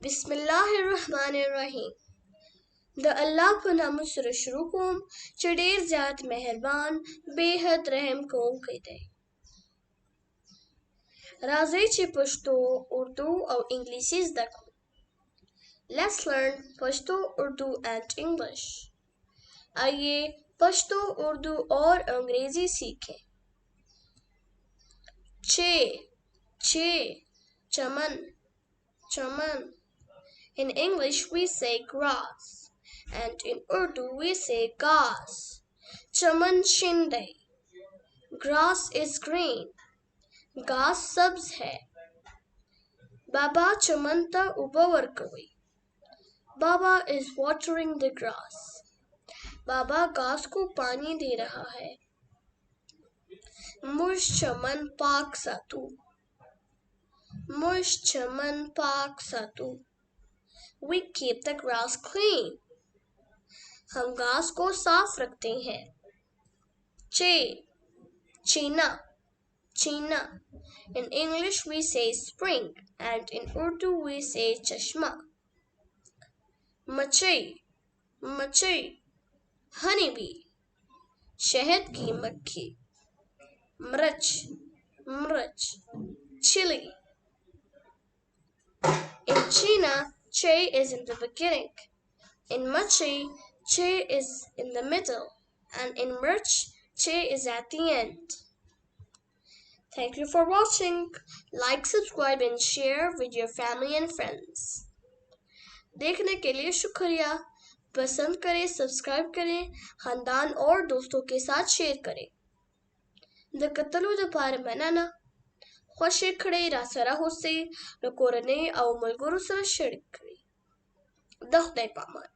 बिस्मिल्लाहिर्रहमानिर्रहीम। द अल्लाह पे नाम से शुरू कोम च ढेर ज़्यादा मेहरबान बेहद रहम कोम कदे। राज़े च पश्तो उर्दू और English दको। Let's learn Pashto, Urdu and English. आइए पश्तो, उर्दू और अंग्रेजी सीखें। चे चमन चमन। In English we say grass and in Urdu we say घास। चमन शिंदे। Grass is green. घास सब्ज है। बाबा चमन ता उबा वर्कवी। Baba is watering the grass. बाबा घास को पानी दे रहा है। मुश चमन पाक सातू। मुश चमन पाक सातू। We keep the grass clean. हम घास को साफ रखते हैं। चीना चीना। In English we say spring and in Urdu we say चश्मा। मचई honey bee। शहद की मक्खी। मिर्च chili। In China, che is in the beginning. In machi, che is in the middle. And in mirch, che is at the end. Thank you for watching. Like, subscribe and share with your family and friends. देखने के लिए शुक्रिया। पसंद करें, subscribe करें, खानदान और दोस्तों के साथ शेयर करें। द कतलू लपारे मनाना خوشی کړئ راسره اوسئ له کورنۍ او ملګرو سره شریک کړئ. د خدای په امان.